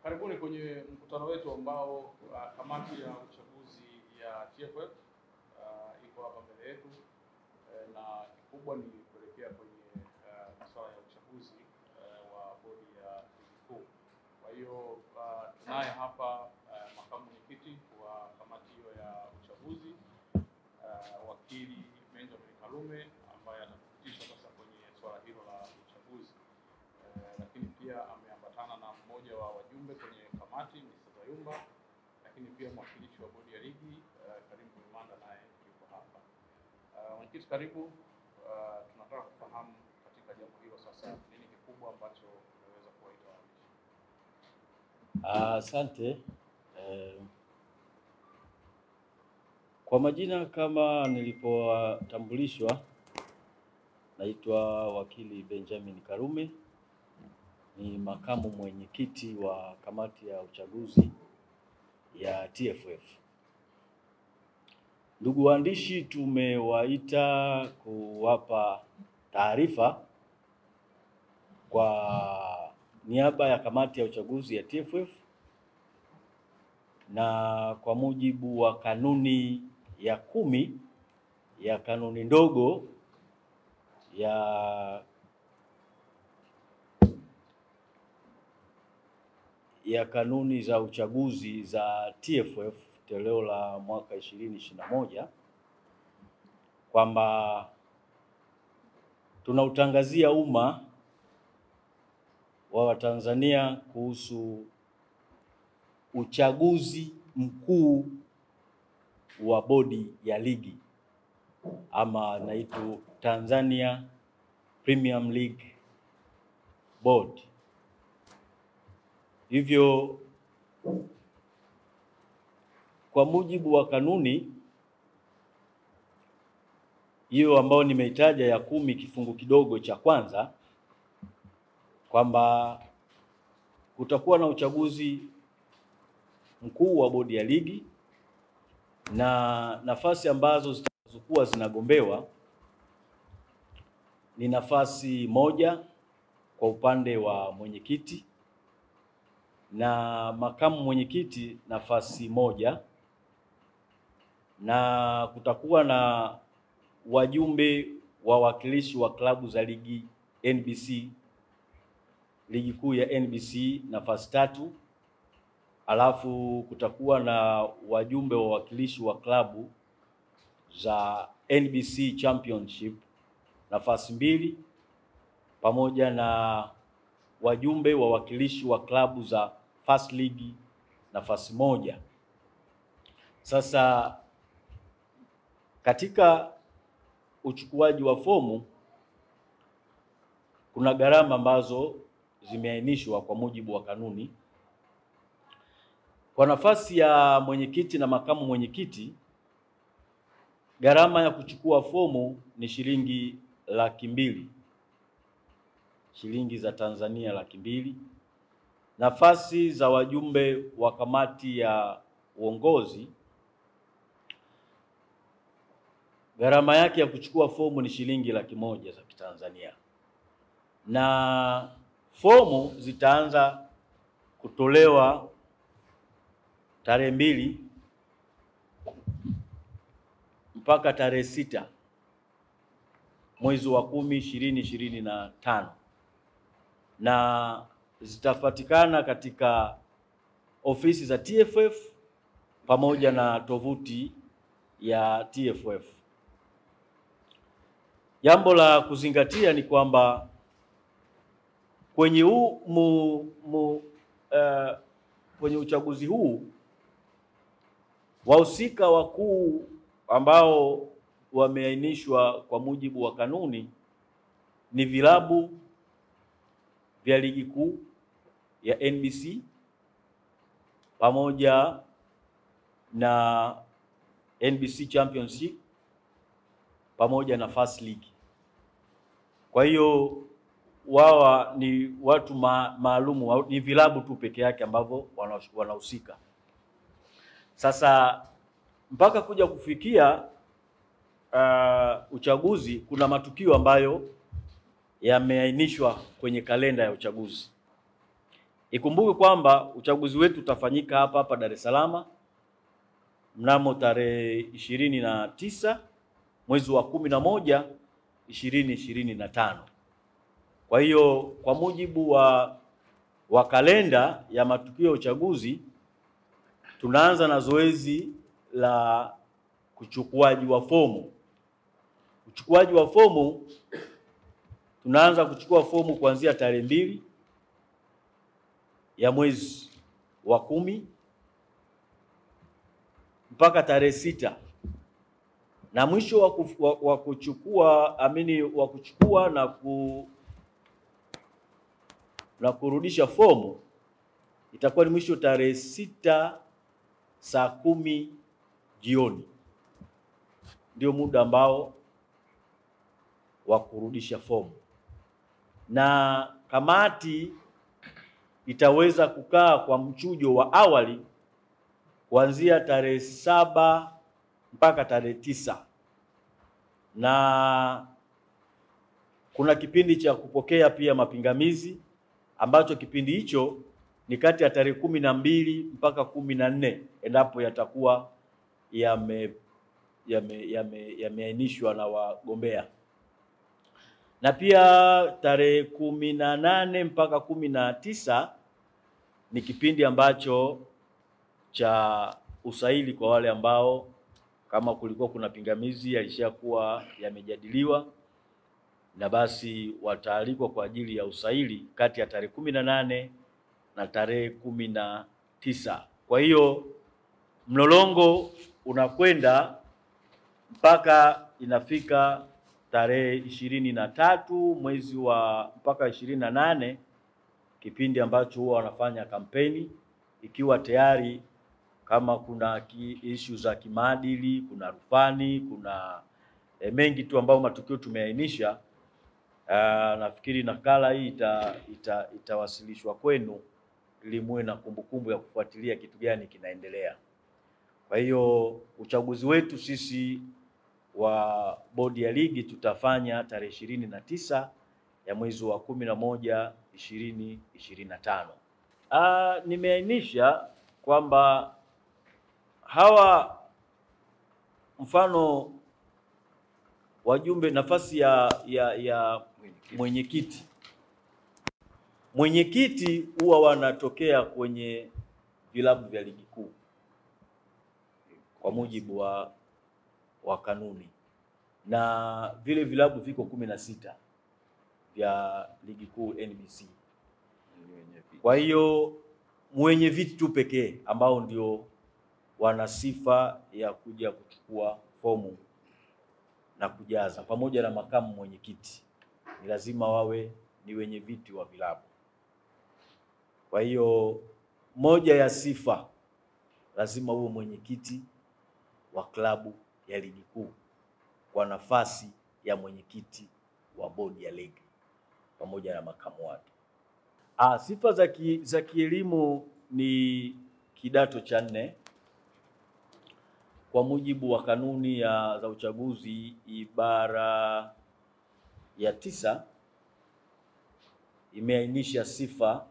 Karibuni kwenye mkutano wetu ambao kamati ya uchaguzi ya TFF iko hapa mbele yetu, na kikubwa ni kuelekea kwenye masuala ya uchaguzi wa bodi ya ligi kuu. Kwa hiyo tunaye hapa makamu mwenyekiti wa kamati hiyo ya uchaguzi, wakili Benjamin Karume, ambaye atatupitisha sasa kwenye swala hilo la uchaguzi. Lakini pia ameambatana na mmoja wa wajumbe kwenye kamati, Mr. Zayumba, lakini pia mwakilishi wa bodi ya ligi Karim Mwimanda naye yuko hapa. Mwenyekiti, karibu. Tunataka kufahamu katika jambo hilo sasa nini kikubwa ambacho unaweza kuwaita waandishi. Asante. Kwa majina kama nilipotambulishwa, naitwa wakili Benjamin Karume, ni makamu mwenyekiti wa kamati ya uchaguzi ya TFF. Ndugu waandishi, tumewaita kuwapa taarifa kwa niaba ya kamati ya uchaguzi ya TFF, na kwa mujibu wa kanuni ya 10 ya kanuni ndogo ya kanuni za uchaguzi za TFF toleo la mwaka 2021, kwamba tunautangazia umma wa Watanzania kuhusu uchaguzi mkuu wa bodi ya ligi ama naitwa Tanzania Premier League Board. Hivyo kwa mujibu wa kanuni hiyo ambayo nimeitaja ya 10 kifungu kidogo cha kwanza, kwamba kutakuwa na uchaguzi mkuu wa bodi ya ligi, na nafasi ambazo zitakuwa zinagombewa ni nafasi moja kwa upande wa mwenyekiti, na makamu mwenyekiti nafasi moja, na kutakuwa na wajumbe wawakilishi wa klabu za ligi NBC, ligi kuu ya NBC nafasi 3, alafu kutakuwa na wajumbe wawakilishi wa klabu za NBC Championship nafasi 2, pamoja na wajumbe wawakilishi wa klabu za First League nafasi 1. Sasa katika uchukuaji wa fomu kuna gharama ambazo zimeainishwa kwa mujibu wa kanuni. Kwa nafasi ya mwenyekiti na makamu mwenyekiti, gharama ya kuchukua fomu ni shilingi 200,000 shilingi za Tanzania 200,000. Nafasi za wajumbe wa kamati ya uongozi, gharama yake ya kuchukua fomu ni shilingi 100,000 za Kitanzania, na fomu zitaanza kutolewa tarehe 2 mpaka tarehe 6 mwezi wa 10 2025, na zitapatikana katika ofisi za TFF pamoja na tovuti ya TFF. Jambo la kuzingatia ni kwamba kwenye kwenye uchaguzi huu wahusika wakuu ambao wameainishwa kwa mujibu wa kanuni ni vilabu vya ligi kuu ya NBC pamoja na NBC Championship pamoja na First League. Kwa hiyo wao ni watu maalumu, ni vilabu tu peke yake ambavyo wanahusika. Sasa mpaka kuja kufikia uchaguzi kuna matukio ambayo yameainishwa kwenye kalenda ya uchaguzi. Ikumbuke kwamba uchaguzi wetu utafanyika hapa Dar es Salaam mnamo tarehe 29 mwezi wa 11 2025. Kwa hiyo kwa mujibu wa kalenda ya matukio ya uchaguzi, tunaanza na zoezi la uchukuaji wa fomu. Uchukuaji wa fomu, tunaanza kuchukua fomu kuanzia tarehe 2 ya mwezi wa 10 mpaka tarehe 6, na mwisho wa kuchukua na kurudisha fomu itakuwa ni mwisho tarehe 6 saa 10 jioni. Ndio muda ambao wa kurudisha fomu, na kamati itaweza kukaa kwa mchujo wa awali kuanzia tarehe 7 mpaka tarehe 9, na kuna kipindi cha kupokea pia mapingamizi ambacho kipindi hicho ni kati ya tarehe 12 mpaka 14 endapo yatakuwa yameainishwa na wagombea. Na pia tarehe 18 mpaka 19 ni kipindi ambacho cha usaili kwa wale ambao kama kulikuwa kuna pingamizi yalishakuwa yamejadiliwa, na basi wataalikwa kwa ajili ya usaili kati ya tarehe 18 na tarehe 19. Kwa hiyo mlolongo unakwenda mpaka inafika tarehe 23 mwezi wa mpaka 28, kipindi ambacho huwa wanafanya kampeni, ikiwa tayari kama kuna issue za kimaadili, kuna rufani, kuna mengi tu ambao matukio tumeainisha. Nafikiri nakala hii itawasilishwa kwenu ili muwe na kumbukumbu ya kufuatilia kitu gani kinaendelea. Kwa hiyo uchaguzi wetu sisi wa bodi ya ligi tutafanya tarehe 29 ya mwezi wa 11 2025. Nimeainisha kwamba hawa mfano wajumbe, nafasi ya mwenyekiti huwa wanatokea kwenye vilabu vya ligi kuu kwa mujibu wa kanuni, na vile vilabu viko 16 vya ligi kuu NBC. Kwa hiyo mwenye viti tu pekee ambao ndio wana sifa ya kuja kuchukua fomu na kujaza, pamoja na makamu mwenyekiti ni lazima wawe ni wenye viti wa vilabu. Kwa hiyo moja ya sifa, lazima uwe mwenyekiti wa klabu ya ligi kuu kwa nafasi ya mwenyekiti wa bodi ya ligi pamoja na makamu wake. Sifa za kielimu ni kidato cha 4 kwa mujibu wa kanuni za uchaguzi. Ibara ya 9 imeainisha sifa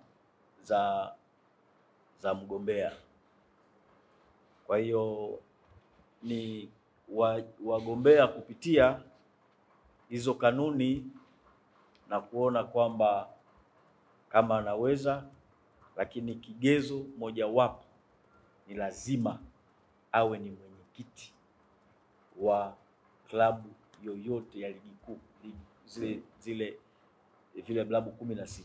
za mgombea. Kwa hiyo ni wagombea kupitia hizo kanuni na kuona kwamba kama anaweza, lakini kigezo mojawapo ni lazima awe ni mwenyekiti wa klabu yoyote ya ligi kuu, vile vilabu 16.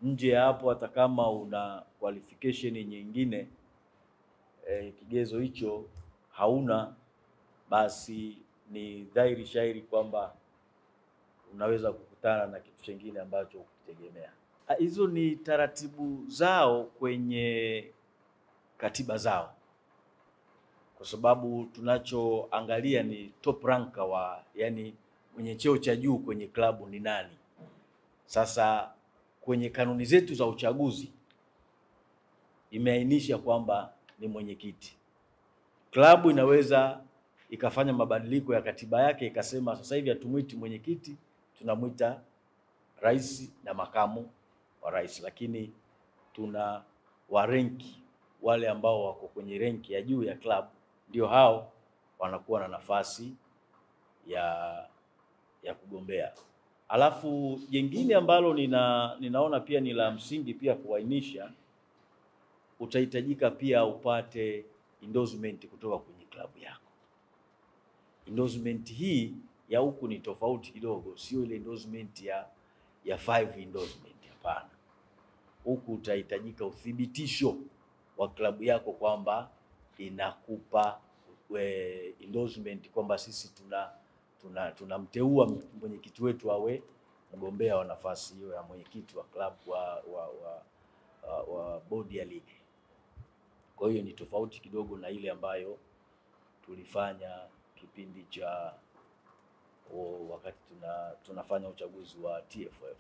Nje ya hapo, hata kama una qualification nyingine kigezo hicho hauna, basi ni dhahiri shairi kwamba unaweza kukutana na kitu kingine ambacho ukitegemea. Hizo ni taratibu zao kwenye katiba zao, kwa sababu tunachoangalia ni top ranker yani mwenye cheo cha juu kwenye klabu ni nani. Sasa kwenye kanuni zetu za uchaguzi imeainisha kwamba ni mwenyekiti. Klabu inaweza ikafanya mabadiliko ya katiba yake, ikasema sasa hivi hatumwiti mwenyekiti, tunamwita rais na makamu wa rais, lakini tuna warenki wale ambao wako kwenye renki ya juu ya club, ndio hao wanakuwa na nafasi ya kugombea. Alafu jengine ambalo ninaona pia ni la msingi pia kuainisha, utahitajika pia upate endorsement kutoka kwenye klabu yako. Endorsement hii ya huku ni tofauti kidogo, sio ile endorsement ya 5 endorsement, hapana. Huku utahitajika uthibitisho wa klabu yako kwamba inakupa endorsement kwamba sisi tunamteua mwenyekiti wetu awe mgombea wa nafasi hiyo ya mwenyekiti wa klabu wa bodi ya ligi. Kwa hiyo ni tofauti kidogo na ile ambayo tulifanya kipindi cha wakati tunafanya uchaguzi wa TFF.